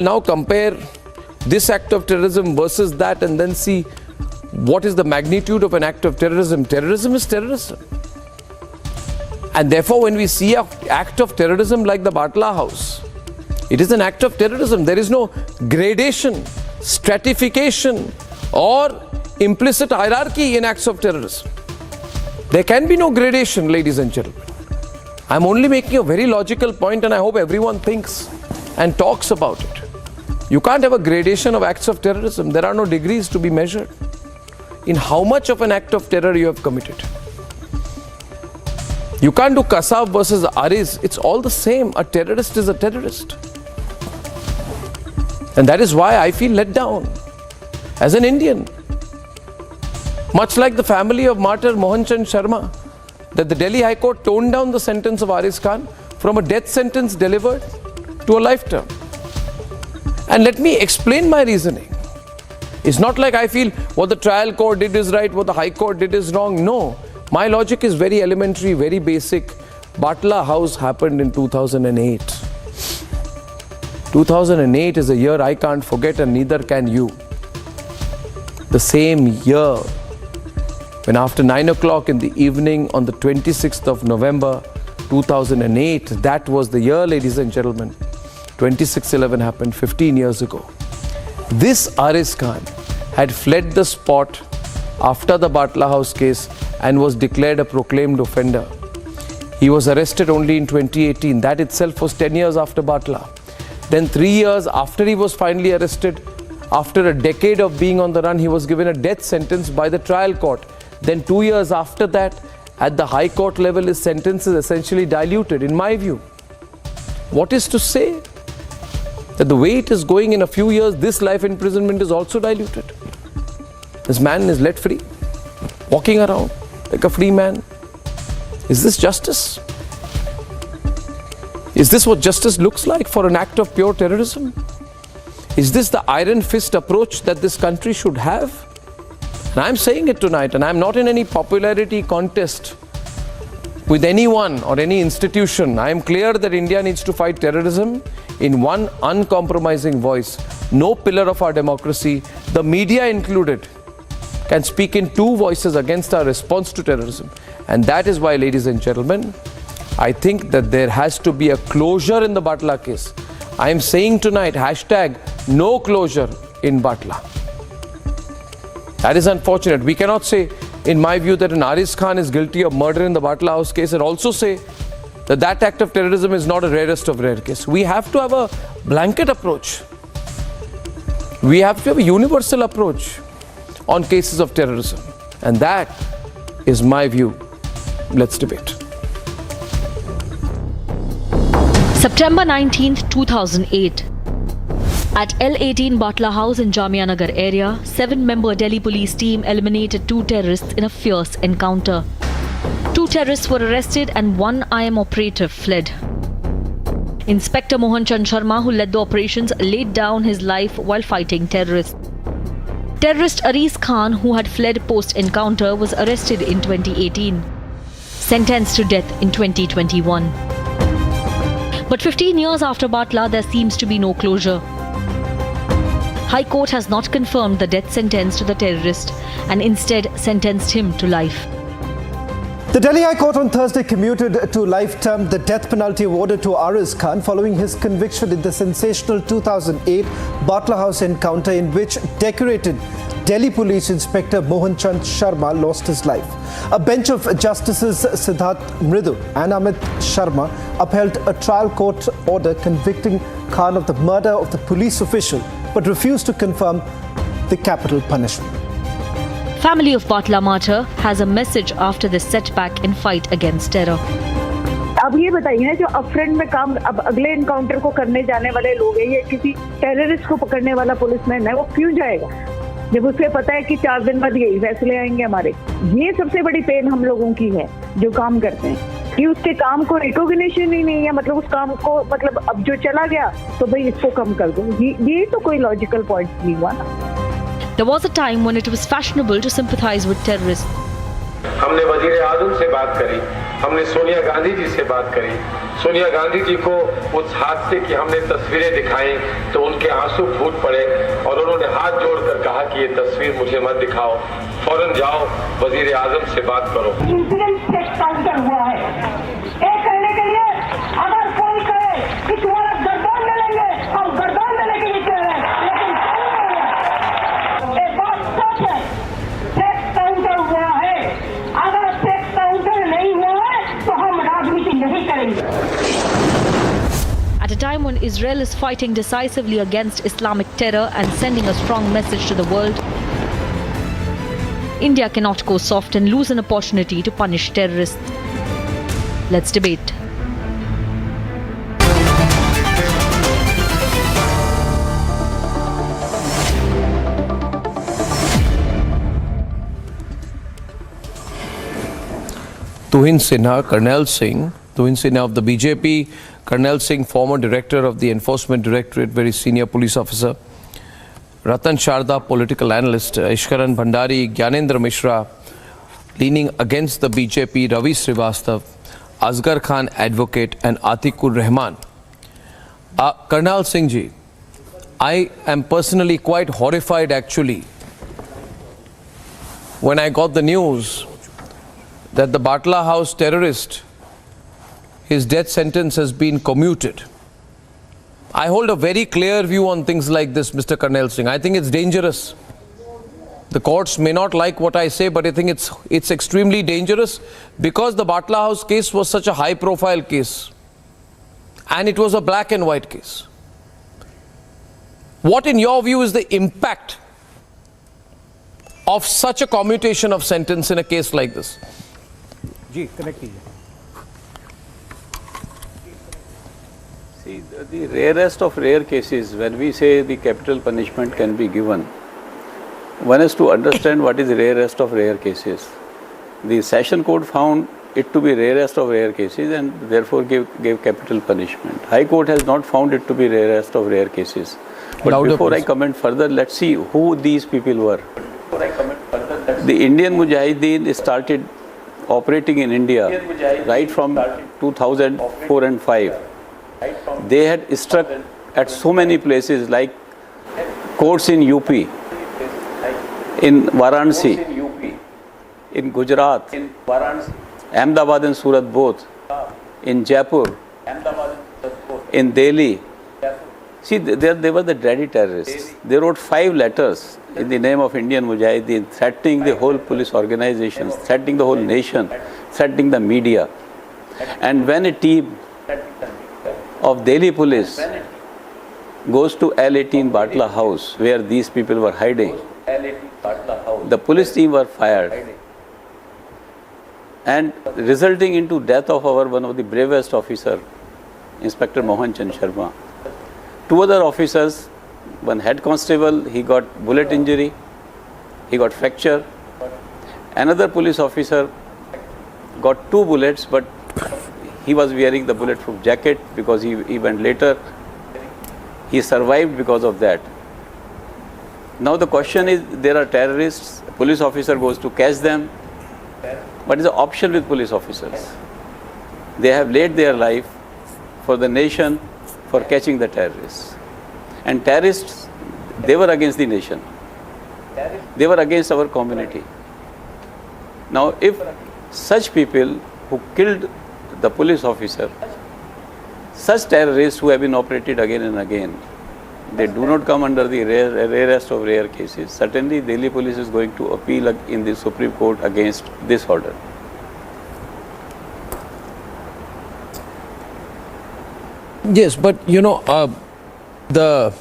Now compare this act of terrorism versus that and then see what is the magnitude of an act of terrorism. Terrorism is terrorism. And therefore, when we see an act of terrorism like the Batla House, it is an act of terrorism. There is no gradation, stratification, or implicit hierarchy in acts of terrorism. There can be no gradation, ladies and gentlemen. I'm only making a very logical point, and I hope everyone thinks and talks about it. You can't have a gradation of acts of terrorism. There are no degrees to be measured in how much of an act of terror you have committed. You can't do Kasab versus Aris. It's all the same. A terrorist is a terrorist. And that is why I feel let down as an Indian. Much like the family of martyr Mohan Chand Sharma, that the Delhi High Court toned down the sentence of Aris Khan from a death sentence delivered to a life term. And let me explain my reasoning. It's not like I feel what the trial court did is right, what the High Court did is wrong. No. My logic is very elementary, very basic. Batla House happened in 2008. 2008 is a year I can't forget, and neither can you. The same year, when after 9 o'clock in the evening on the 26th of November 2008, that was the year, ladies and gentlemen, 26/11 happened 15 years ago. This Aris Khan had fled the spot after the Batla House case and was declared a proclaimed offender. He was arrested only in 2018. That itself was 10 years after Batla. Then 3 years after he was finally arrested, after a decade of being on the run, he was given a death sentence by the trial court. Then 2 years after that, at the High Court level, his sentence is essentially diluted, in my view. What is to say that the way it is going in a few years, this life imprisonment is also diluted? This man is let free, walking around like a free man. Is this justice? Is this what justice looks like for an act of pure terrorism? Is this the iron fist approach that this country should have? And I'm saying it tonight, and I'm not in any popularity contest with anyone or any institution. I am clear that India needs to fight terrorism in one uncompromising voice. No pillar of our democracy, the media included, can speak in two voices against our response to terrorism. And that is why, ladies and gentlemen, I think that there has to be a closure in the Batla case. I am saying tonight, hashtag no closure in Batla. That is unfortunate. We cannot say, in my view, that an Aris Khan is guilty of murder in the Batla House case and also say that that act of terrorism is not a rarest of rare case. We have to have a blanket approach. We have to have a universal approach on cases of terrorism. And that is my view. Let's debate. September 19th, 2008. At L18 Batla House in Jamia Nagar area, 7-member Delhi police team eliminated 2 terrorists in a fierce encounter. 2 terrorists were arrested and 1 IM operative fled. Inspector Mohan Chand Sharma, who led the operations, laid down his life while fighting terrorists. Terrorist Aris Khan, who had fled post-encounter, was arrested in 2018, sentenced to death in 2021. But 15 years after Batla, there seems to be no closure. High Court has not confirmed the death sentence to the terrorist and instead sentenced him to life. The Delhi High Court on Thursday commuted to life term the death penalty awarded to Aris Khan following his conviction in the sensational 2008 Batla House encounter in which decorated Delhi Police Inspector Mohan Chand Sharma lost his life. A bench of Justices Siddharth Mridu and Amit Sharma upheld a trial court order convicting Khan of the murder of the police official but refused to confirm the capital punishment. Family of Batla martyr has a message after this setback in fight against terror. अब ये बताइए जो upfront में काम अब अगले encounter को करने जाने वाले लोग हैं, ये किसी टेररिस्ट को पकड़ने वाला पुलिसमैन है, वो क्यों जाएगा जब उसे पता है कि 4 दिन बाद यही फैसले आएंगे हमारे? ये सबसे बड़ी पेन हम लोगों की है जो काम करते हैं कि उसके काम को रिकॉग्निशन ही नहीं है, मतलब उस काम को मतलब अब जो चला गया तो भाई इसको कम कर दो। ये तो कोई लॉजिकल पॉइंट नहीं हुआ ना। There was a time when it was fashionable to sympathize with terrorists. हमने वजीर आजम से बात करी, हमने सोनिया गांधी जी से बात करी। सोनिया गांधी जी को उस हादसे की हमने तस्वीरें दिखाई तो उनके आंसू फूट पड़े और उन्होंने हाथ जोड़कर कहा कि ये तस्वीर मुझे मत दिखाओ, फौरन जाओ वजीर आजम से बात करो। इंसिडेंट काउंटर हुआ है, ये करने के लिए अगर कोई कहे कि तुम्हारा गर्दन ले लेंगे, हम गर्दन लेने के लिए कह रहे हैं, लेकिन एक बात सच है, सेक्स काउंटर हुआ है। अगर सेक्स काउंटर नहीं हुआ है तो हम राजनीति नहीं करेंगे। At a time when Israel is fighting decisively against Islamic terror and sending a strong message to the world, India cannot go soft and lose an opportunity to punish terrorists. Let's debate. Tuhin Sinha of the BJP, Colonel Singh, former director of the Enforcement Directorate, very senior police officer, Ratan Sharda, political analyst, Ishkaran Bhandari, Gyanendra Mishra, leaning against the BJP, Ravi Srivastav, Asghar Khan, advocate, and Atikur Rahman. Colonel Singh ji, I am personally quite horrified actually when I got the news that the Batla House terrorist, his death sentence has been commuted. I hold a very clear view on things like this, Mr. Colonel Singh. I think it's dangerous. The courts may not like what I say, but I think it's extremely dangerous because the Batla House case was such a high-profile case. And it was a black and white case. What, in your view, is the impact of such a commutation of sentence in a case like this? जी connect कीजिए। See, the rarest of rare cases, when we say the capital punishment can be given, one has to understand what is the rarest of rare cases. The Session Court found it to be rarest of rare cases and therefore gave capital punishment. High Court has not found it to be rarest of rare cases. But Louder, before please. I comment further, let's see who these people were. The Indian Mujahideen started operating in India right from 2004 and 5. They had struck at so many places like courts in UP, in Varanasi, in Gujarat, Ahmedabad and Surat both, in Jaipur, in Delhi. See, they were the dready terrorists. They wrote 5 letters in the name of Indian Mujahideen, threatening the whole police organizations, threatening the whole nation, threatening the media. And when a team of Delhi police goes to L18 Batla House, where these people were hiding, the police team were fired, and resulting into death of one of the bravest officer, Inspector Mohan Chand Sharma. 2 other officers, one head constable, he got bullet injury, he got fracture. Another police officer got 2 bullets, but he was wearing the bulletproof jacket because he went later. He survived because of that. Now the question is, there are terrorists, a police officer goes to catch them. What is the option with police officers? They have laid their life for the nation, for catching the terrorists. And terrorists, they were against the nation. They were against our community. Now, if such people who killed the police officer, such terrorists who have been operated again and again, they do not come under the rarest of rare cases. Certainly, Delhi police is going to appeal in the Supreme Court against this order. Yes, but you know, the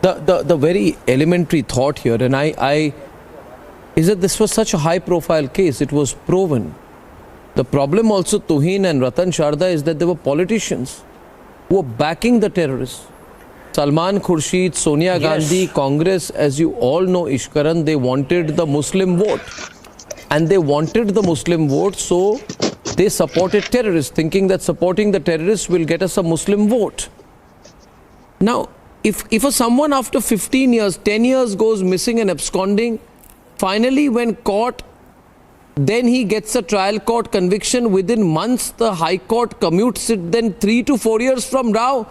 very elementary thought here, and I is that this was such a high-profile case. It was proven. The problem also, Tuhin and Ratan Sharda, is that there were politicians who were backing the terrorists. Salman Khurshid, Sonia Gandhi, Congress, as you all know, Ishkaran, they wanted the Muslim vote. And they wanted the Muslim vote, so they supported terrorists, thinking that supporting the terrorists will get us a Muslim vote. Now, if someone after 15 years, 10 years goes missing and absconding, finally when caught, Then he gets a trial court conviction. Within months, the High Court commutes it. Then 3 to 4 years from now,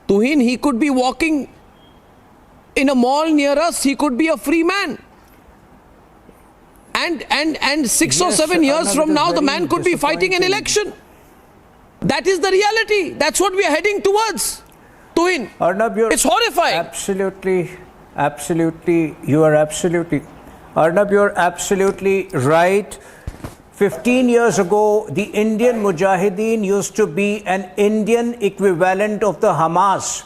Tuhin, he could be walking in a mall near us. He could be a free man. And 6 or 7 years Arnab, from now, the man could be fighting an election. That is the reality. That's what we are heading towards. Tuhin, Arnab, it's horrifying. Arnab, you're absolutely right. 15 years ago, the Indian Mujahideen used to be an Indian equivalent of the Hamas.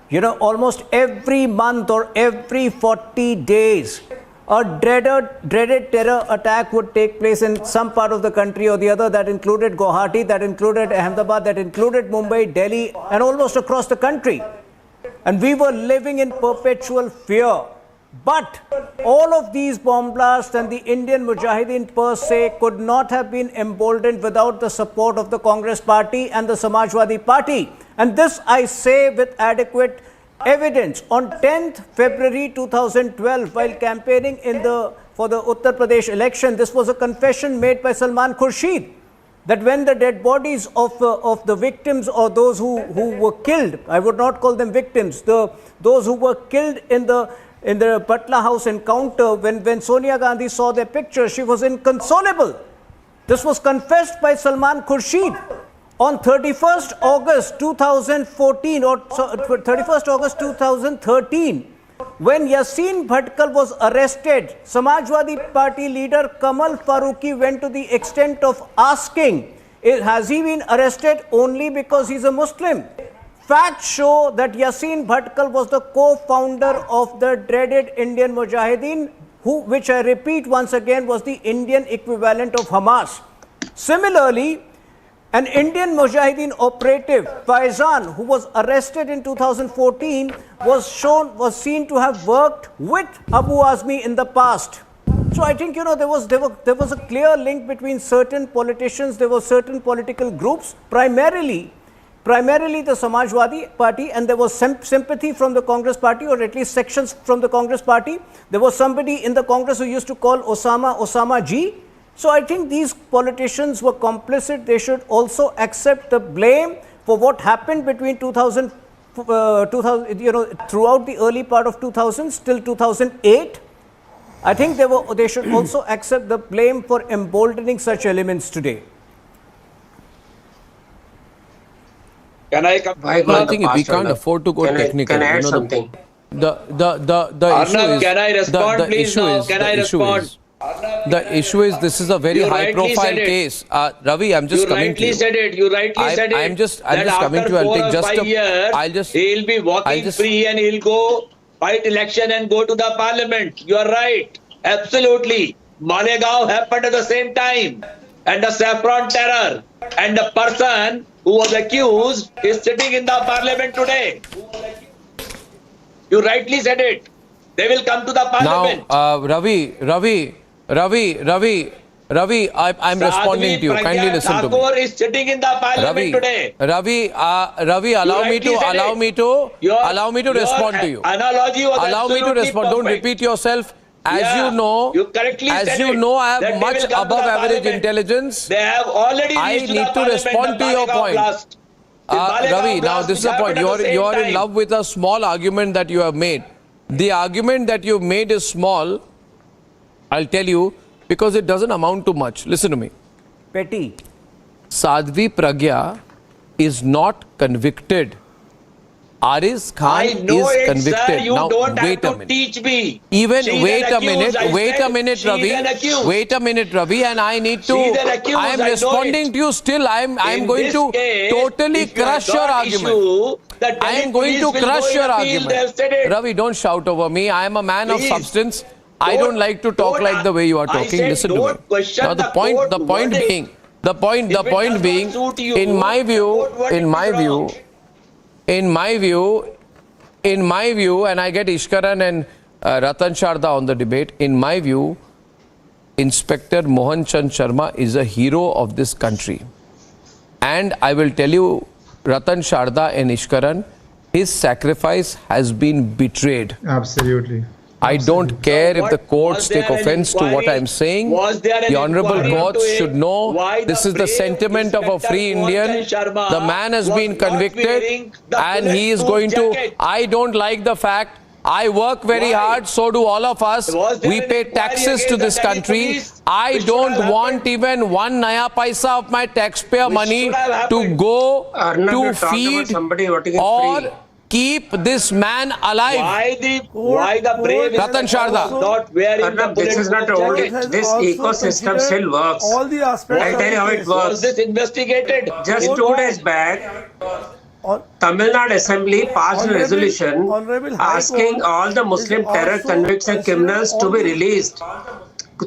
You know, almost every month or every 40 days, a dreaded terror attack would take place in some part of the country or the other. That included Guwahati, that included Ahmedabad, that included Mumbai, Delhi, and almost across the country. And we were living in perpetual fear. But all of these bomb blasts and the Indian Mujahideen per se could not have been emboldened without the support of the Congress party and the Samajwadi party. And this I say with adequate evidence. On 10th February 2012, while campaigning for the Uttar Pradesh election, this was a confession made by Salman Khurshid, that when the dead bodies of the victims or those who were killed, I would not call them victims, those who were killed in the Batla House encounter, when Sonia Gandhi saw their picture, she was inconsolable. This was confessed by Salman Khurshid. On 31st August 2014 or 31st August 2013, when Yassin Bhatkal was arrested, Samajwadi Party leader Kamal Farooqi went to the extent of asking, has he been arrested only because he's a Muslim? Facts show that Yassin Bhatkal was the co-founder of the dreaded Indian Mujahideen, which I repeat once again was the Indian equivalent of Hamas. Similarly, an Indian Mujahideen operative, Faizan, who was arrested in 2014, was seen to have worked with Abu Azmi in the past. So I think, you know, there was a clear link between certain politicians, there were certain political groups, primarily the Samajwadi Party, and there was sympathy from the Congress Party, or at least sections from the Congress Party. There was somebody in the Congress who used to call Osama G. So I think these politicians were complicit. They should also accept the blame for what happened between 2000, throughout the early part of 2000s till 2008. I think they should also accept the blame for emboldening such elements today. Can I come? I think we can't afford to go technical. Can I add something? The issue is, can I respond, please? The issue is this is a very high profile case. Ravi, I'm just coming to you. You rightly said it. I'm just coming to you. I'll take he'll be walking free and he'll go fight election and go to the parliament. You are right. Absolutely. Malegaon happened at the same time. And the saffron terror. And the person who was accused is sitting in the parliament today. You rightly said it. They will come to the parliament. Now, Ravi, I'm responding to you. Kindly listen to me. Thakur is sitting in the parliament today. Ravi, allow me to respond to you. Analogy was allow me to respond. Perfect. Don't repeat yourself. As you know, I have much above average intelligence. They have already I need to respond to your point. Ravi, now this is the point. You are in love with a small argument that you have made. The argument that you made is small, I'll tell you, because it doesn't amount to much. Listen to me. Petty. Sadhvi Pragya is not convicted. Aris Khan is convicted. Sir, you now, don't wait have a minute. Teach me. Wait a minute, Ravi, and I need to. I am responding to you still. I am going to totally crush your argument. I am going to crush your argument. Ravi, don't shout over me. I am a man of substance. I don't like to talk like the way you are talking. Listen to me. Now the point being, in my view, and I get Ishkaran and Ratan Sharda on the debate, in my view, Inspector Mohan Chand Sharma is a hero of this country. And I will tell you, Ratan Sharda and Ishkaran, his sacrifice has been betrayed. Absolutely. I don't care if the courts Was there take an offense to what inquiry? I'm saying. Was there an The honorable inquiry courts into it? should know Why this the is the brave sentiment of a Inspector free Mohan Indian. Sharma The man has was been not convicted wearing the and he is bulletproof going jacket. to. I don't like the fact. I work very Why? hard, so do all of us. Was there We an pay inquiry taxes to against this the Delhi country. police? I Which should don't have want happened? even one naya paisa of my taxpayer Which money should have to happened? go Arnab, to you talked feed about somebody voting in or free. keep this man alive. Why the brave Ratan inspector Sharda. was not wearing the Arnab, this is not bulletproof only, jacket? this ecosystem still works. All the aspects I'll tell you how it Was works. this investigated? Just 2 days back, Tamil Nadu Assembly passed a resolution asking all the Muslim terror convicts and criminals to be released.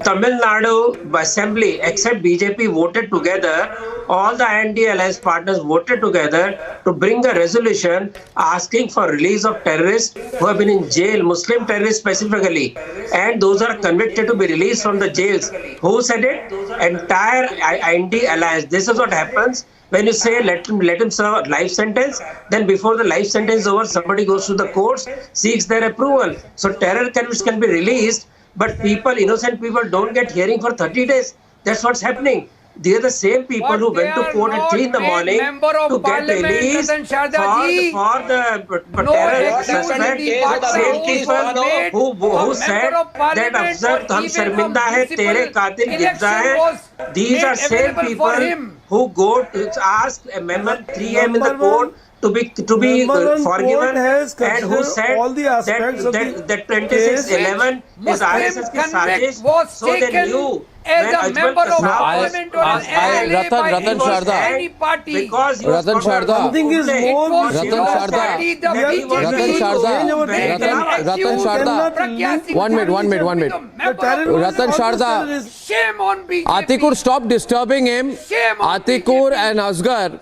Tamil Nadu Assembly, except BJP, voted together. All the ND alliance partners voted together to bring a resolution asking for release of terrorists who have been in jail, Muslim terrorists specifically, and those are convicted to be released from the jails. Who said it? Entire ND alliance. This is what happens when you say let him serve a life sentence. Then before the life sentence is over, somebody goes to the courts, seeks their approval. So terror convicts can be released. But people, innocent people, don't get hearing for 30 days. That's what's happening. They are the same people who went to court at 3 in the morning to get released for the terror suspect. Same people who said that Afzal hum sharminda hai, tere qatil gifza hai. These are same people who go to ask Amendment 3M in the court to be forgiven, and who said that 2611 is RSS ki sajish, so they knew when Ajmal Kasab was Ratan Sharda. because Ratan Sharda. Something is more Ratan Sharda. Ratan Sharda. 1 minute. Ratan Sharda. Shame on BJP. Atikur, stop disturbing him. Atikur and Asgar.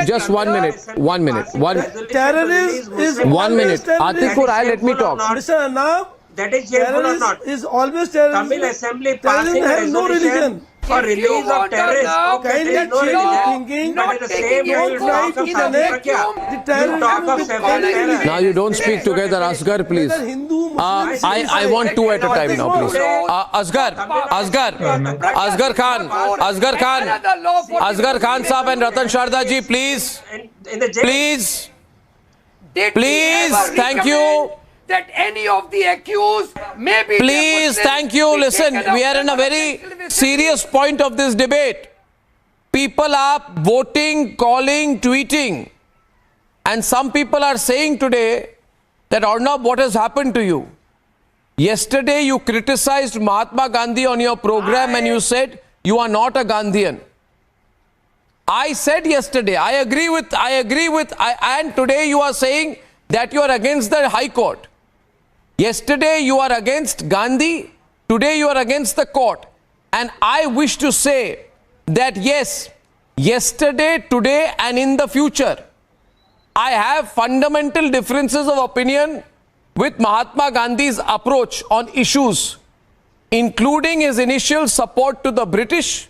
Just 1 minute. Terrorist is 1 minute. Atikur, let me talk. Mr. Arnab, that is shameful or terrorist not? is always terrorist. Tamil Assembly Terrorism passing a has no resolution religion. for release of terrorists. Kindly There is no change your religion. thinking. But at the same time, you talk of South Africa. The terror You talk of several terror. Now you don't speak together, Asgar, please. I want 2 at a time now, please. Asgar Khan Saab and Ratan Sharda ji, please. In the jail. Please, thank you. That any of the accused may be Please, thank you. Listen, we are in a very serious point of this debate. People are voting, calling, tweeting. And some people are saying today that, Arnab, what has happened to you? Yesterday you criticized Mahatma Gandhi on your program and you said you are not a Gandhian. I said yesterday, I agree with, and today you are saying that you are against the High Court. Yesterday you are against Gandhi, today you are against the court. And I wish to say that yes, yesterday, today and in the future, I have fundamental differences of opinion with Mahatma Gandhi's approach on issues, including his initial support to the British,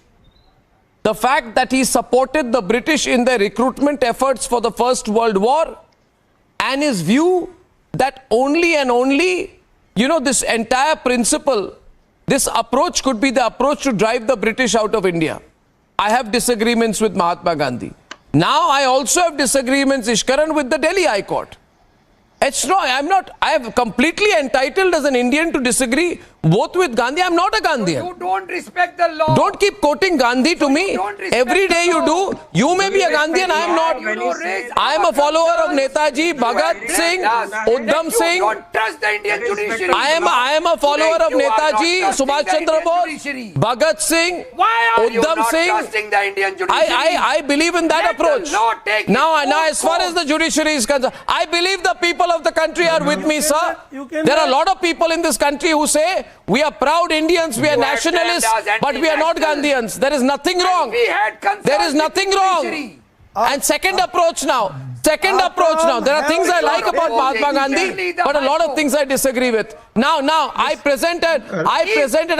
the fact that he supported the British in their recruitment efforts for the First World War, and his view that only and only, this entire principle, this approach could be the approach to drive the British out of India. I have disagreements with Mahatma Gandhi. Now I also have disagreements, Ishkaran, with the Delhi High Court. I am completely entitled as an Indian to disagree both with Gandhi. I am not a Gandhian. You don't respect the law. Don't keep quoting Gandhi to me. Every day you do. You may be a Gandhian, I am not. I am a follower of Netaji, Bhagat Singh, Uddham Singh. Don't trust the Indian judiciary. I am a follower of Netaji, Subhash Chandra Bose, Bhagat Singh, Why are you Uddham not Singh. trusting the Indian judiciary? I believe in that Let the approach. law take Now, its as far own as the judiciary is concerned, I believe the people of the country are with me, sir. There are a lot of people in this country who say we are proud Indians, we are nationalists, but we are not Gandhians. There is nothing wrong. There is nothing wrong. And second approach now. There are things I like about Mahatma Gandhi, but a lot of things I disagree with. Now, I present an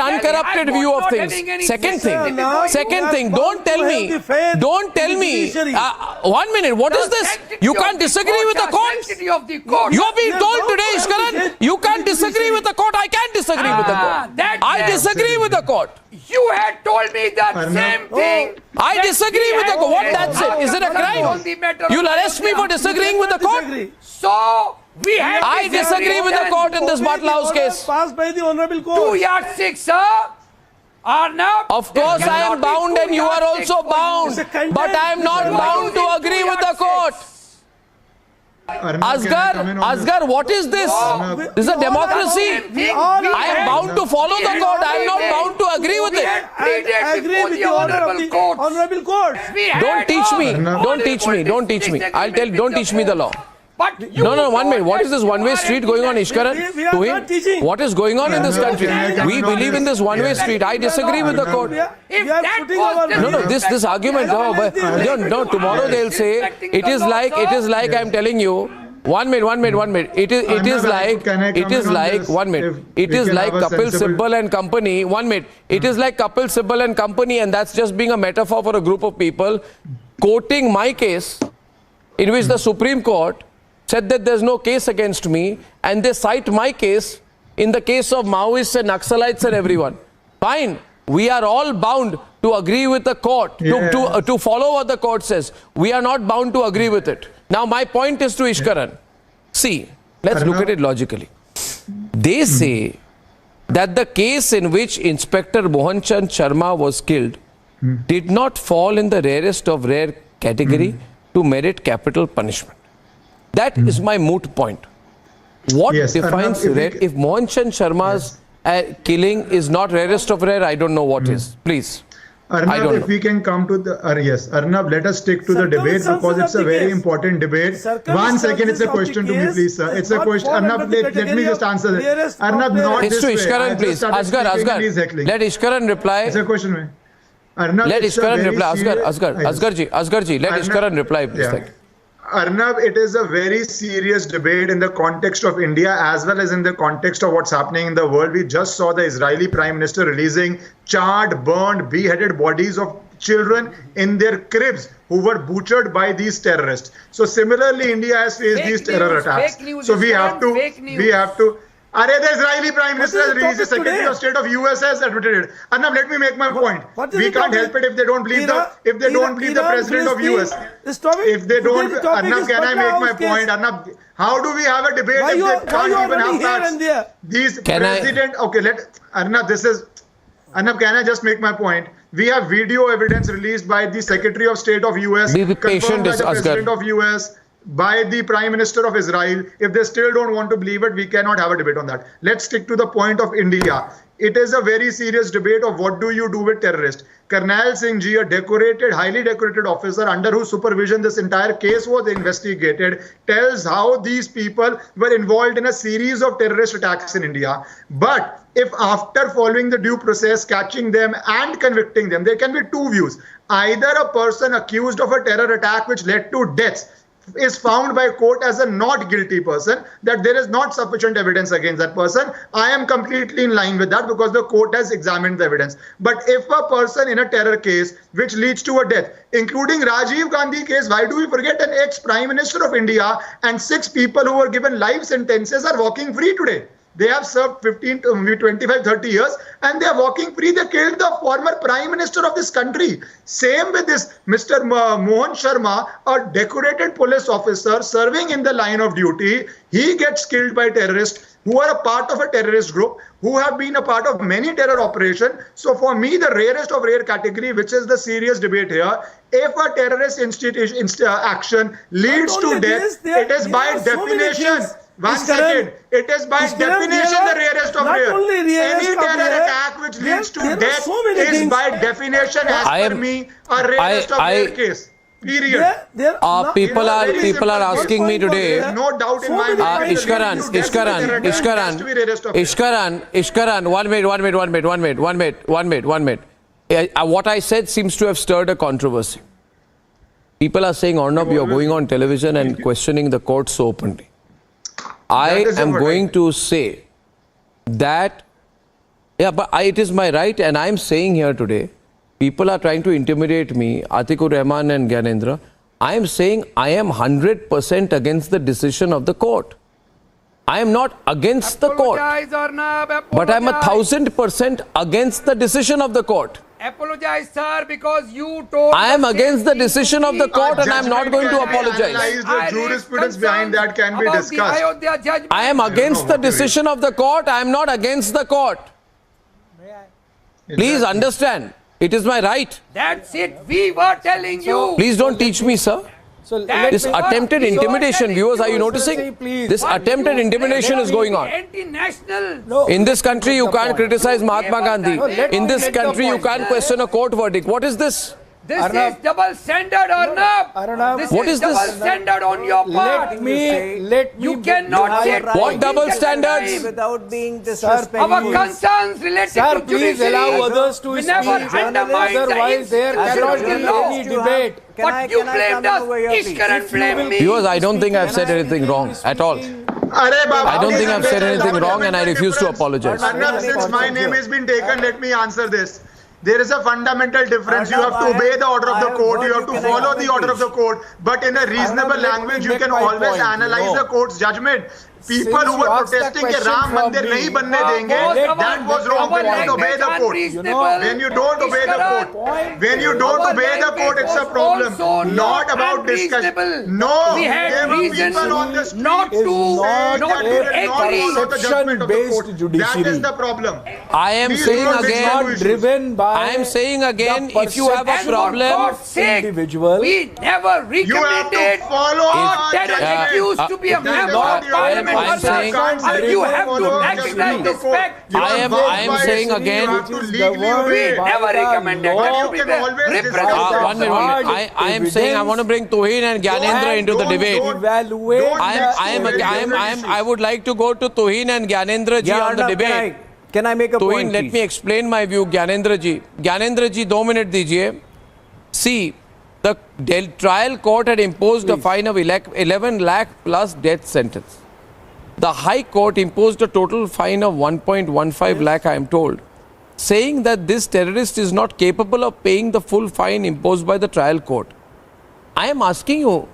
uncorrupted view of things. Second thing, don't tell me. 1 minute, what is this? You can't disagree with the court. You are being told today, Ishkaran, You can't disagree with the court. I can't disagree with the court. I disagree with the court. You had told me the same thing. I disagree with the court. What? That's it. Is it a crime? You'll arrest me for disagreeing with the court? So, we had I disagree with the court in this Batla House case. Passed by the honorable court. 2 yardsticks, sir. Arnab. Of course I am bound and you are also bound. But I am not bound to agree with the court. Asghar, what is this? This is a democracy. I am bound to follow the court. I am not bound to agree with it. I agree with the honorable court. Don't teach me. Don't teach me. Don't teach me. I'll tell. Don't teach me the law. No, 1 minute. What is this one-way street going on, Ishkaran? We are not teaching. What is going on in this country? We believe in this one-way street. I disagree with the court. We are putting our No, this argument. No, tomorrow they'll say it is like I'm telling you. 1 minute. It is like Kapil Sibal and company. 1 minute. It is like Kapil Sibal and company, and that's just being a metaphor for a group of people quoting my case, in which the Supreme Court said that there's no case against me, and they cite my case in the case of Maoists and Naxalites and everyone. Fine. We are all bound to agree with the court, to follow what the court says. We are not bound to agree with it. Now, my point is to Ishkaran. See, let's look at it logically. They say that the case in which Inspector Mohanchand Sharma was killed did not fall in the rarest of rare category to merit capital punishment. That is my moot point. What defines rare? If Mohanchand Sharma's killing is not rarest of rare, I don't know what is. Please. Arnab, if we can come to the Arnab, let us stick to the debate because it's a very important debate. 1 second, it's a question to me, please, sir. It's a question. Arnab, let me just answer this. Arnab, not it's this to Ishkaran, please. Asghar. Let Ishkaran reply. It's a question. Arnab, let Ishkaran reply. Asghar, let Ishkaran reply, please. Arnab, it is a very serious debate in the context of India as well as in the context of what's happening in the world. We just saw the Israeli Prime Minister releasing charred, burned, beheaded bodies of children in their cribs who were butchered by these terrorists. So similarly, India has faced these terror attacks. So we have to. The Israeli Prime Minister has released, the Secretary of State of US has admitted it. Arnab, let me make my point. We can't help it if they don't believe the President of US. If they don't, Arnab, can I make my point? Arnab, how do we have a debate if they can't even have facts? These President, Arnab, can I just make my point? We have video evidence released by the Secretary of State of US, confirmed by the President of US, by the Prime Minister of Israel. If they still don't want to believe it, we cannot have a debate on that. Let's stick to the point of India. It is a very serious debate of what do you do with terrorists. Karnail Singh Ji, a highly decorated officer under whose supervision this entire case was investigated, tells how these people were involved in a series of terrorist attacks in India. But if after following the due process, catching them and convicting them, there can be two views. Either a person accused of a terror attack which led to deaths is found by court as a not guilty person, that there is not sufficient evidence against that person. I am completely in line with that because the court has examined the evidence. But if a person in a terror case which leads to a death, including Rajiv Gandhi case, why do we forget an ex-Prime Minister of India and 6 people who were given life sentences are walking free today? They have served 15 to 25, 30 years and they are walking free. They killed the former Prime Minister of this country. Same with this Mr. Mohan Sharma, a decorated police officer serving in the line of duty. He gets killed by terrorists who are a part of a terrorist group, who have been a part of many terror operations. So for me, the rarest of rare category, which is the serious debate here, if a terrorist action leads to death, it is by definition. 1 second. It is by definition the rarest of rare. Any terror attack which leads to death is by definition, as per me, a rarest of rare case. Period. People are asking me today. No doubt in my mind. Ishkaran, 1 minute. What I said seems to have stirred a controversy. People are saying, Arnab, you're going on television and questioning the court so openly. I am going to say that, but it is my right, and I am saying here today, people are trying to intimidate me, Atikur Rahman and Gyanendra. I am saying I am 100% against the decision of the court. I am not against the court, Apologize, Arnab, but I am apologize. 1000% against the decision of the court. Apologize, sir, because you told. I am the against same the thing decision to of the me. court and I am not going to apologize. The jurisprudence behind that can be About the discussed. Ayodhya judgment. I am against the decision of the court. I am not against the court. Please understand. It is my right. That's it. We were telling you. Please don't teach me, sir. So This attempted intimidation, viewers, are you noticing? This attempted intimidation is going on. Anti-national. In this country, you can't criticize Mahatma Gandhi. In this country, you can't question a court verdict. What is this? This is double standard, Arnab. This What is double this? standard on your part. Let me You cannot say What double standards? Without being Our disrespectful. concerns related Sir, to please judiciary. allow others to We speak. never undermined the Otherwise, there institution cannot of the be law. any debate. But you blamed us. Ishkar and blame me. Viewers, I don't think I've said anything wrong at all. I don't think I've said anything wrong and I refuse to apologize. Arnab, since my name has been taken, let me answer this. There is a fundamental difference. You have to obey the order of the court. You have to follow the order of the court. But in a reasonable language, you can always analyze the court's judgment. People who were protesting that Ram Mandir nahi banne denge, that was wrong. We didn't obey the court. When you don't obey the court, when you don't obey the court, it's a problem. Not about discussion. No, there were people on the street not to agree. Section-based judiciary. That is the problem. I am saying again, Driven by I am saying again, the if you have a And for problem, God's sake, individual. we never You have to recommended follow our terror judgment. accused to be a member of parliament. I'm saying- You have to exercise respect. I am saying again, We never recommended that you be the representative. one minute. I am saying I want to bring Tuhin and Gyanendra into the debate. I would like to go to Tuhin and Gyanendra ji on the Arnab, debate. Can I make a point, Tuhin, let please? me explain my view. Gyanendra ji, 2 minute dijiye. See, the trial court had imposed a fine of 11 lakh plus death sentence. The High Court imposed a total fine of 1.15 lakh, I am told, saying that this terrorist is not capable of paying the full fine imposed by the trial court. I am asking you,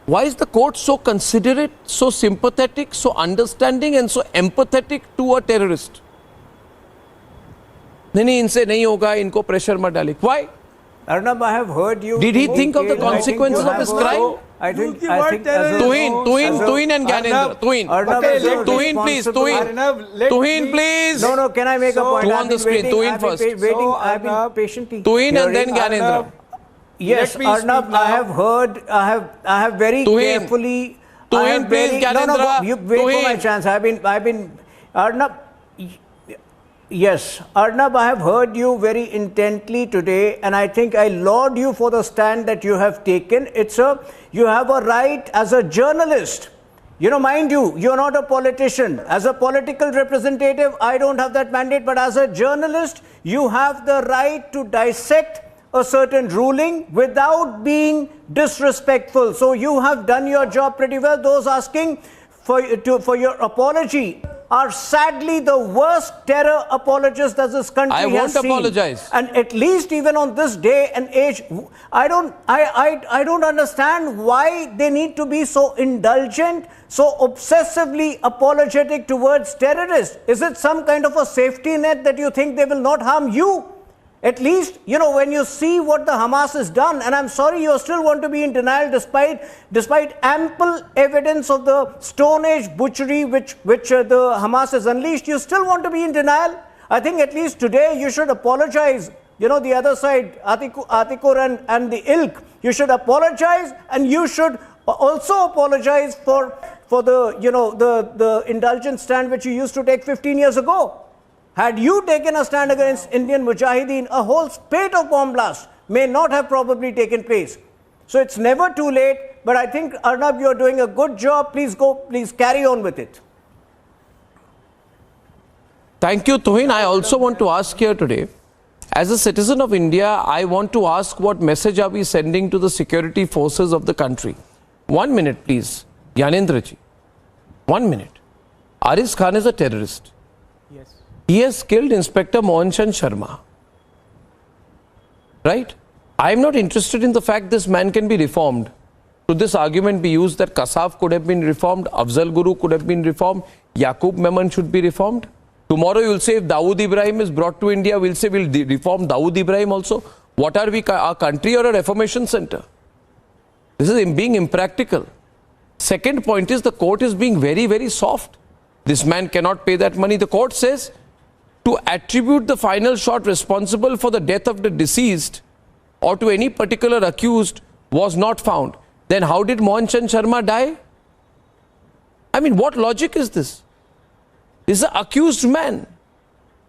why is the court so considerate, so sympathetic, so understanding and so empathetic to a terrorist? नहीं इनसे नहीं होगा, इनको pressure मत डालिए. Why? Arnab, I have heard you. Did he think of the consequences of his crime? I think Tuhin and Gyanendra. Tuhin. Tuhin, please. Tuhin, please. No, can I make a point? Two on the screen. Tuhin first. I've been patiently. Tuhin and then Gyanendra. Yes, Arnab, I have heard, I have very carefully. Tuhin, please, Gyanendra. No, you wait for my chance. I've been, Arnab. Yes, Arnab, I have heard you very intently today, and I think I laud you for the stand that you have taken. You have a right as a journalist. You know, mind you, you're not a politician. As a political representative, I don't have that mandate, but as a journalist, you have the right to dissect a certain ruling without being disrespectful. So you have done your job pretty well. Those asking for your apology are sadly the worst terror apologists that this country has seen. I won't apologize. And at least even on this day and age, I don't understand why they need to be so indulgent, so obsessively apologetic towards terrorists. Is it some kind of a safety net that you think they will not harm you? At least, you know, when you see what the Hamas has done, and I'm sorry you still want to be in denial despite ample evidence of the Stone Age butchery which the Hamas has unleashed, you still want to be in denial? I think at least today you should apologize. You know, the other side, Atikur and the ilk, you should apologize, and you should also apologize for the, you know, the indulgent stand which you used to take 15 years ago. Had you taken a stand against Indian Mujahideen, a whole spate of bomb blasts may not have probably taken place. So it's never too late, but I think, Arnab, you're doing a good job. Please carry on with it. Thank you, Tuhin. I also want to ask here today, as a citizen of India, I want to ask what message are we sending to the security forces of the country? 1 minute, please. Gyanendra ji. 1 minute. Aris Khan is a terrorist. Yes. He has killed Inspector Mohan Chand Sharma. Right? I am not interested in the fact this man can be reformed. Should this argument be used that Kasaf could have been reformed, Afzal Guru could have been reformed, Yaqub Memon should be reformed? Tomorrow you will say if Dawood Ibrahim is brought to India, we'll say we'll reform Dawood Ibrahim also. What are we, a country or a reformation center? This is being impractical. Second point is the court is being very, very soft. This man cannot pay that money. The court says to attribute the final shot responsible for the death of the deceased or to any particular accused was not found. Then how did Mohan Chand Sharma die? I mean, what logic is this? This is an accused man.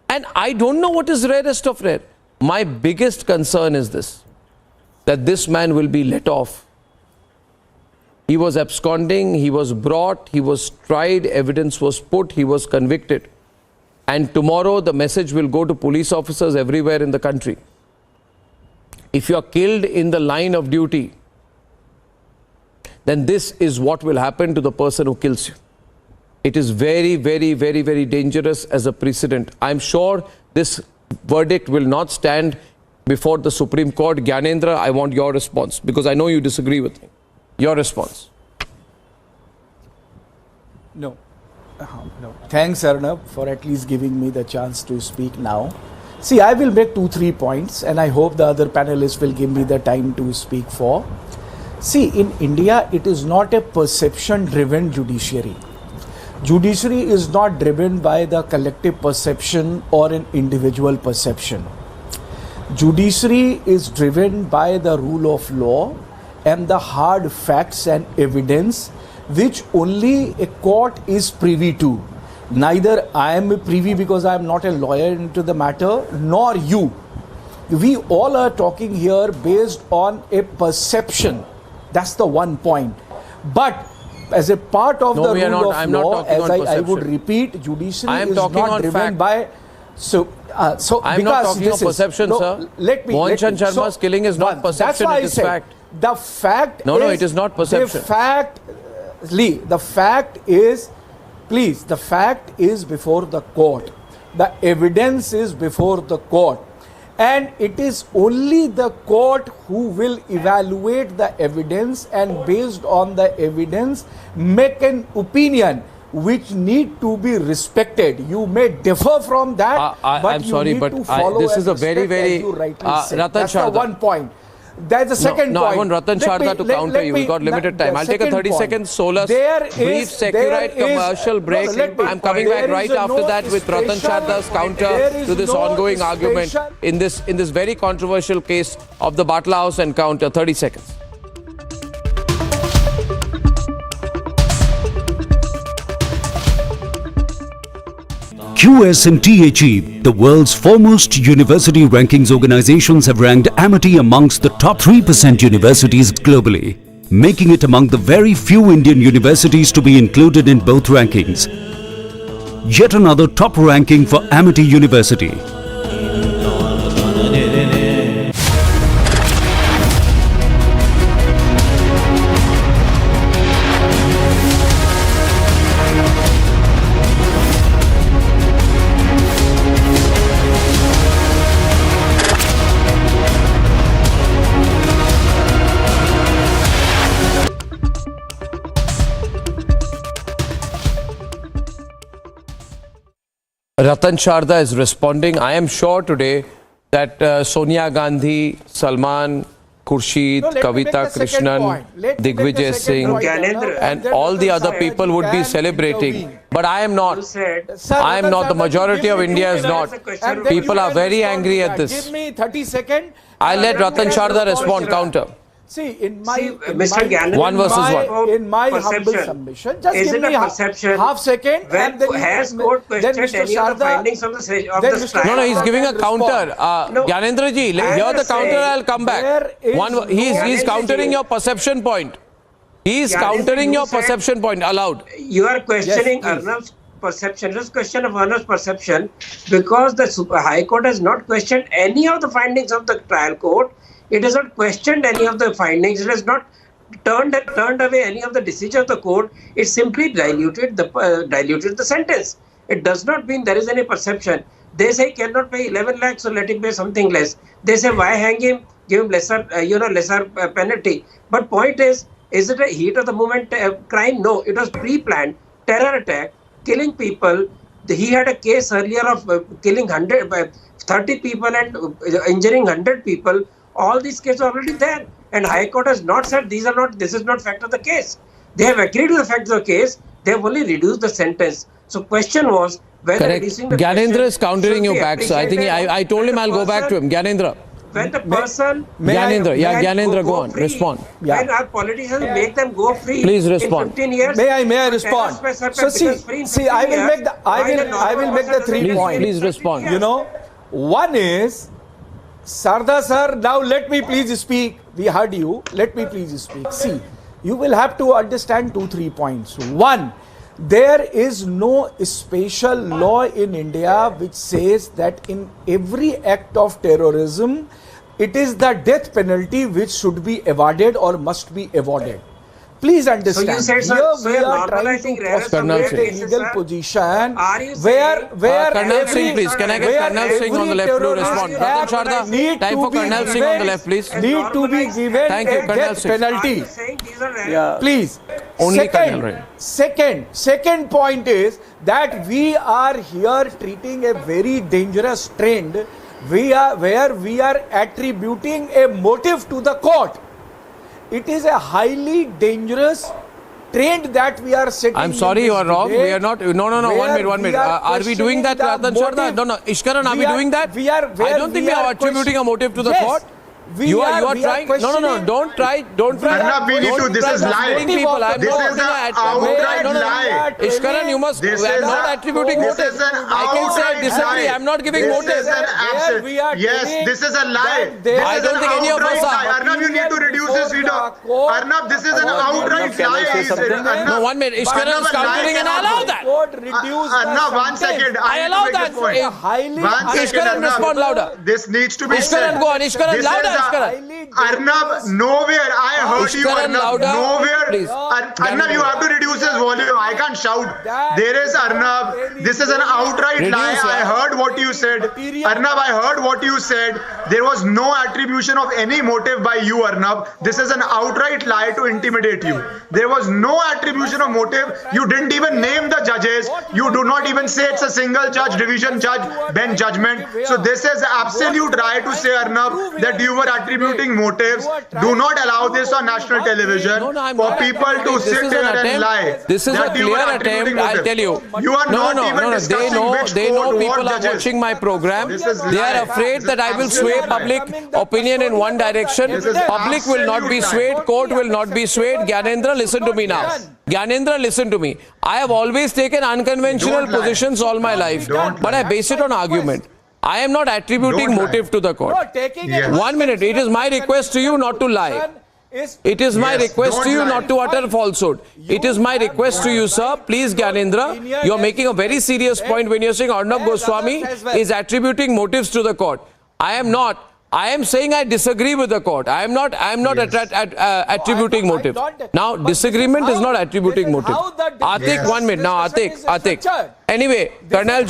And I don't know what is rarest of rare. My biggest concern is this, that this man will be let off. He was absconding, he was brought, he was tried, evidence was put, he was convicted. And tomorrow the message will go to police officers everywhere in the country. If you are killed in the line of duty, then this is what will happen to the person who kills you. It is very, very, very, very dangerous as a precedent. I'm sure this verdict will not stand before the Supreme Court. Gyanendra, I want your response because I know you disagree with me. Your response. No. No. Thanks, Arnab, for at least giving me the chance to speak now. See, I will make 2-3 points and I hope the other panelists will give me the time to speak for. See, in India, it is not a perception-driven judiciary. Judiciary is not driven by the collective perception or an individual perception. Judiciary is driven by the rule of law and the hard facts and evidence which only a court is privy to. Neither I am privy because I am not a lawyer into the matter, nor you. We all are talking here based on a perception. That's the one point. But as a part of the rule of law, as I would repeat, judiciary is not driven by... I'm not talking of perception, sir. Mohan Chand Sharma's killing is not perception, it is fact. The fact No, it is not perception. The fact is, please, the fact is before the court. The evidence is before the court. And it is only the court who will evaluate the evidence and based on the evidence make an opinion which need to be respected. You may differ from that, but I'm you sorry, need but to follow this is a and very, respect, very... as you rightly said. Ratan That's the Sharda. one point. There's a second no, point. I want Ratan Sharda to counter you. We've got limited time. I'll take a 30-second solace, brief Securite commercial break. I'm coming back right after that with Ratan Sharda's counter to this ongoing argument in this very controversial case of the Batla House encounter. 30 seconds. QS and THE, the world's foremost university rankings organizations, have ranked Amity amongst the top 3% universities globally, making it among the very few Indian universities to be included in both rankings. Yet another top ranking for Amity University. Ratan Sharda is responding. I am sure today that Sonia Gandhi, Salman, Khurshid, Kavita Krishnan, Digvijay Singh and all the other people would be celebrating. But I am not. I am not. The majority of India is not. People are very angry at this. Give me 30 seconds. I'll let Ratan Sharda respond, counter. See, in my one versus one. In my humble submission, just give me half second. And then has court questioned any of the findings of the trial? No, he's giving a counter. Gyanendra ji, hear the counter. I'll come back. He's countering your perception point. He's countering your perception point. Allowed. You are questioning Arnab's perception. Just question of Arnab's perception because the High Court has not questioned any of the findings of the trial court. It has not questioned any of the findings. It has not turned away any of the decision of the court. It simply diluted the sentence. It does not mean there is any perception. They say he cannot pay 11 lakhs, so let him pay something less. They say why hang him, give him lesser penalty. But point is, Is it a heat of the moment crime? No, it was pre-planned terror attack, killing people. He had a case earlier of killing 30 people and injuring 100 people. All these cases are already there, and High Court has not said this is not fact of the case. They have agreed with the fact of the case. They have only reduced the sentence. So question was whether reducing the Gyanendra is countering you back. So I think I told him I'll go back to him. Gyanendra. When the person Gyanendra, go on, respond. When our politicians make them go free, please respond. In 15 years, may I respond? So see, I will make the 3 points. Please respond. You know, one is, Sarda sir, now let me please speak. We heard you. Let me please speak. See, you will have to understand 2-3 points. One, there is no special law in India which says that in every act of terrorism, it is the death penalty which should be avoided or must be avoided. Please understand. So you said, we are trying to postulate a legal position where Colonel Singh, please. Can I get Colonel Singh on the left to respond? Ratan Sharda, time for Colonel Singh on the left, please. Need to be given a death penalty. Please. Only Colonel. Second point is that we are here treating a very dangerous trend where we are attributing a motive to the court. It is a highly dangerous trend that we are setting. I'm sorry, you are wrong. We are not. No. 1 minute. Are we doing that, Ratan Sharda? No. Ishkaran, are we doing that? I don't think we are attributing a motive to the court. You are trying. No. Don't try. Arnab, we need to. This is lie. This is an outright lie. Ishkaran, you must. I'm not attributing motive. I can say I disagree. I'm not giving motive. Yes, this is a lie. I don't think any of us are. Arnab, you need to reduce this video. Arnab, this is an outright lie. No, 1 minute. Ishkaran is countering and I allow that. Arnab, 1 second. I allow that. Ishkaran, respond louder. This needs to be said. Ishkaran, go on. Ishkaran, louder. Arnab, nowhere I heard you, Arnab. Nowhere. Arnab, you have to reduce his volume. I can't shout. There is Arnab. This is an outright lie. I heard what you said. Arnab, I heard what you said. There was no attribution of any motive by you, Arnab. This is an outright lie to intimidate you. There was no attribution of motive. You didn't even name the judges. You do not even say it's a single judge, division judge, bench judgment. So this is absolute lie to say, Arnab, that you were attributing motives. Do not allow this on national television for people to sit here and lie. This is a clear attempt, I'll tell you. You are not even discussing which they know court, people are watching my program. They are afraid that I will sway public opinion in one direction. Public will not be swayed. Court will not be swayed. Gyanendra, listen to me now. Gyanendra, listen to me. I have always taken unconventional positions all my life, but I base it on argument. I am not attributing motive to the court. 1 minute. It is my request to you not to lie. It is my request to you not to utter falsehood. It is my request to you, sir. Please, Gyanendra, you are making a very serious point when you are saying Arnab Goswami is attributing motives to the court. I am not. I am saying I disagree with the court. I am not attributing motive. Now, disagreement is not attributing motive. Atik, 1 minute. Now, Atik. Anyway, Colonel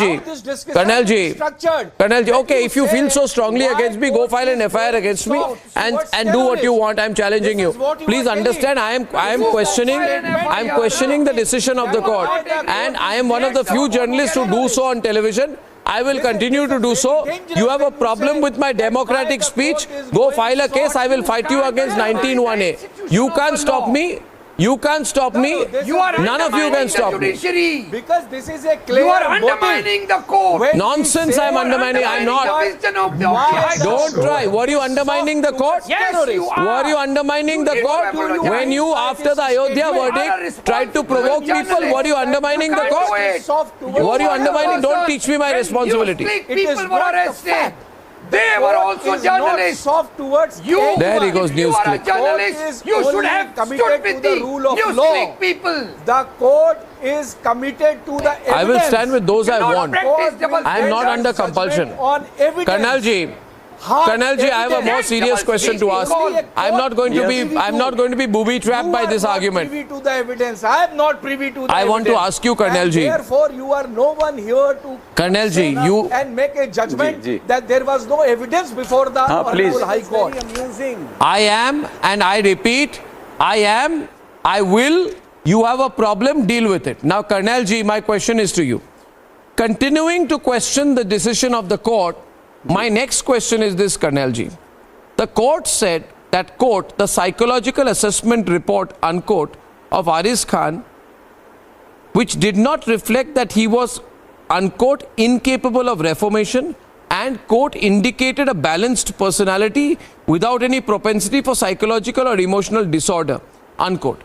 Ji, okay, if you feel so strongly against me, go file an FIR against me and do what you want. I am challenging you. Please understand, I am questioning the decision of the court, and I am one of the few journalists who do so on television. I will continue to do so. You have a problem with my democratic speech? Go file a case. I will fight you against 19(1)A. You can't stop me. You can't stop me. None of you can stop me. Because this is a clear You are undermining the court. Nonsense, I am undermining. I am not. Don't try. Were you undermining the court? Yes, you are. Were you undermining the court? When you, after the Ayodhya verdict, tried to provoke people, were you undermining the court? Were you undermining? Don't teach me my responsibility. People were arrested. They were also journalists. There he goes, news clip. Journalists. You should have stood with the Newsclick people. The court is committed to the evidence. I will stand with those I want. I am not under compulsion. Colonel Ji, I have a more serious question to ask. I'm not going to be booby trapped by this argument. I am not privy to the evidence. I want to ask you, Colonel Ji. Therefore, you are no one here to Colonel Ji, you and make a judgment that there was no evidence before the Honorable High Court. I am, and I repeat, I am, I will, you have a problem, deal with it. Now, Colonel Ji, my question is to you. Continuing to question the decision of the court, my next question is this, Colonel Ji. The court said that, quote, the psychological assessment report, unquote, of Aris Khan, which did not reflect that he was, unquote, incapable of reformation and, quote, indicated a balanced personality without any propensity for psychological or emotional disorder, unquote.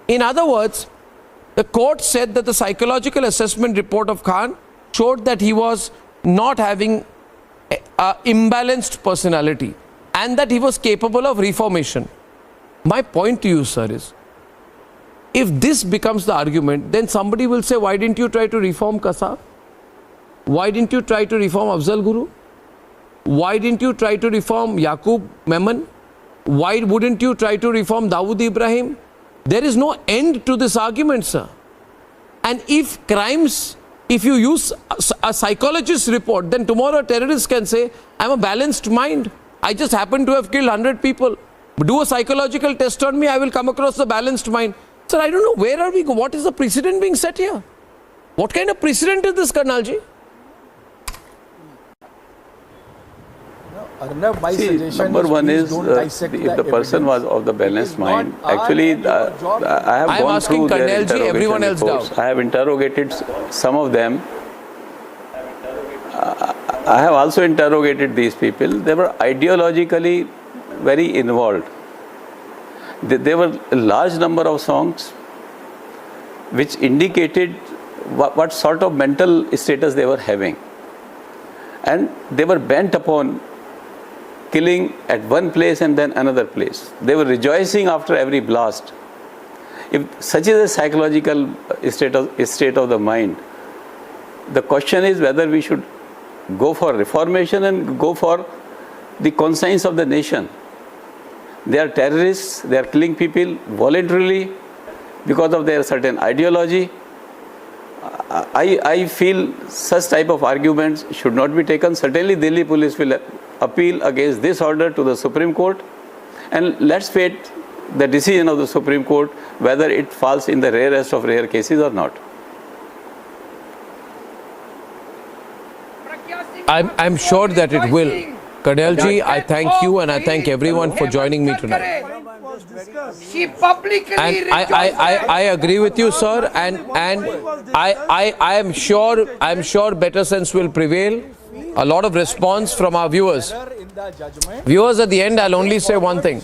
In other words, the court said that the psychological assessment report of Khan showed that he was not having an imbalanced personality and that he was capable of reformation. My point to you, sir, is if this becomes the argument, then somebody will say, why didn't you try to reform Kasab? Why didn't you try to reform Afzal Guru? Why didn't you try to reform Yaqub Memon? Why wouldn't you try to reform Dawood Ibrahim? There is no end to this argument, sir. And if crimes, if you use a psychologist's report, then tomorrow a terrorist can say, I'm a balanced mind. I just happen to have killed 100 people. Do a psychological test on me, I will come across the balanced mind. Sir, I don't know, where are we going? What is the precedent being set here? What kind of precedent is this, Karnalji? Arnab, my suggestion number one is if the person was of the balanced mind. Actually, I have gone through their interrogation reports. I have interrogated some of them. I have also interrogated these people. They were ideologically very involved. There were a large number of songs which indicated what sort of mental status they were having. And they were bent upon killing at one place and then another place. They were rejoicing after every blast. If such is a psychological state of the mind, the question is whether we should go for reformation and go for the conscience of the nation. They are terrorists, they are killing people voluntarily because of their certain ideology. I feel such type of arguments should not be taken. Certainly Delhi police will appeal against this order to the Supreme Court, and let's wait the decision of the Supreme Court whether it falls in the rarest of rare cases or not. I'm sure that it will. Colonel Ji, I thank you and I thank everyone for joining me tonight. She publicly and I agree with you, sir, and I am sure better sense will prevail. A lot of response from our viewers. Viewers, at the end, I'll only say one thing.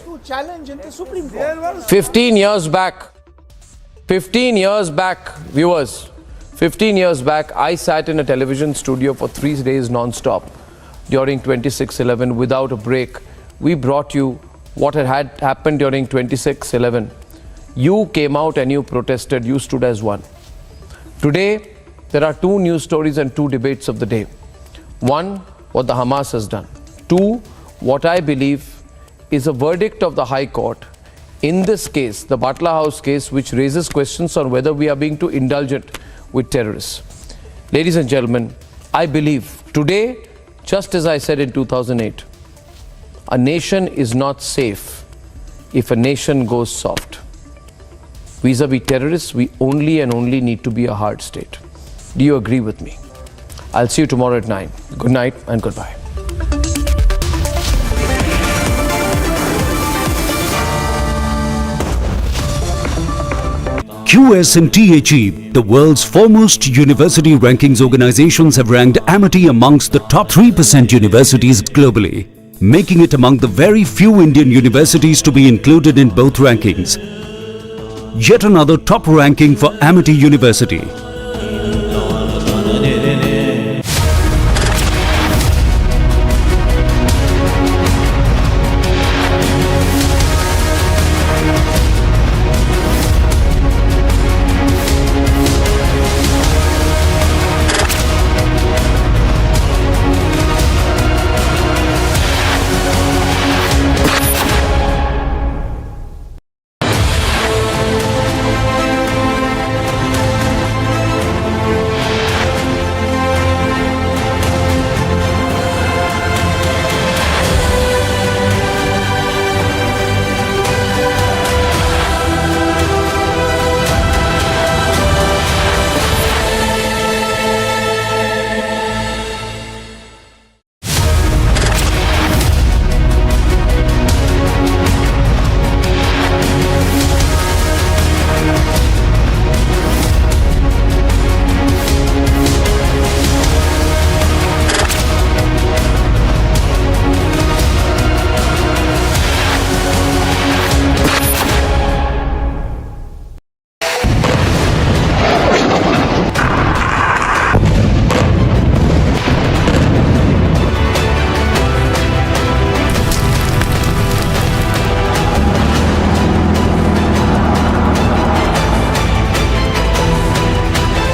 15 years back, viewers, 15 years back, I sat in a television studio for 3 days non-stop during 26/11 without a break. We brought you what had happened during 26/11. You came out and you protested, you stood as one. Today, there are two news stories and two debates of the day. One, what the Hamas has done. Two, what I believe is a verdict of the High Court in this case, the Batla House case, which raises questions on whether we are being too indulgent with terrorists. Ladies and gentlemen, I believe today, just as I said in 2008, a nation is not safe if a nation goes soft. Vis-a-vis terrorists, we only and only need to be a hard state. Do you agree with me? I'll see you tomorrow at 9. Good night and goodbye. QS and THE, the world's foremost university rankings organizations, have ranked Amity amongst the top 3% universities globally, making it among the very few Indian universities to be included in both rankings. Yet another top ranking for Amity University.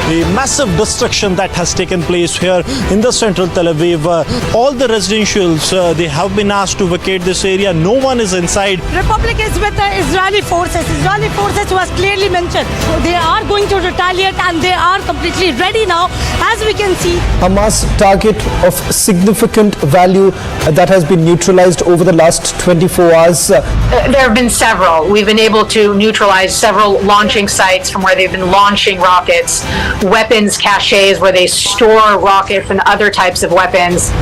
a massive destruction that has taken place here in the central Tel Aviv. All the residentials, they have been asked to vacate this area. No one is inside. Republic is with the Israeli forces. Israeli forces was clearly mentioned. They are going to retaliate and they are completely ready now, as we can see. Hamas target of significant value that has been neutralized over the last 24 hours. There have been several. We've been able to neutralize several launching sites from where they've been launching rockets, weapons caches where they store rockets and other types of weapons.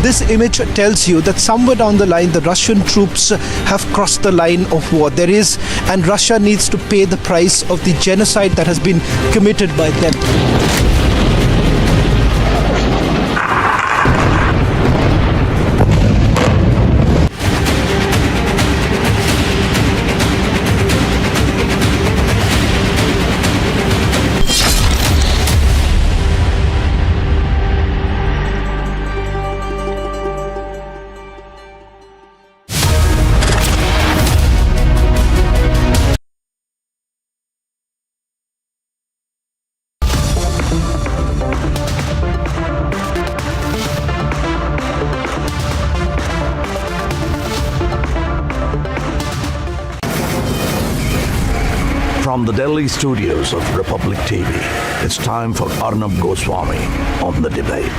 This image tells you that somewhere down the line the Russian troops have crossed the line of war. And Russia needs to pay the price of the genocide that has been committed by them. From the Delhi studios of Republic TV, it's time for Arnab Goswami on The Debate.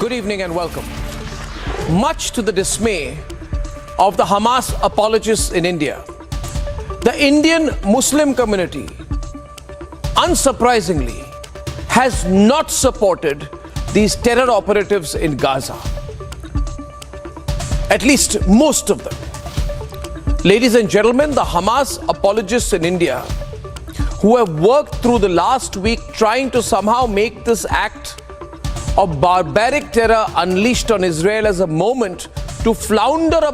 Good evening and welcome. Much to the dismay of the Hamas apologists in India, the Indian Muslim community, unsurprisingly, has not supported these terror operatives in Gaza. At least most of them. Ladies and gentlemen, the Hamas apologists in India, who have worked through the last week trying to somehow make this act of barbaric terror unleashed on Israel as a moment to flounder about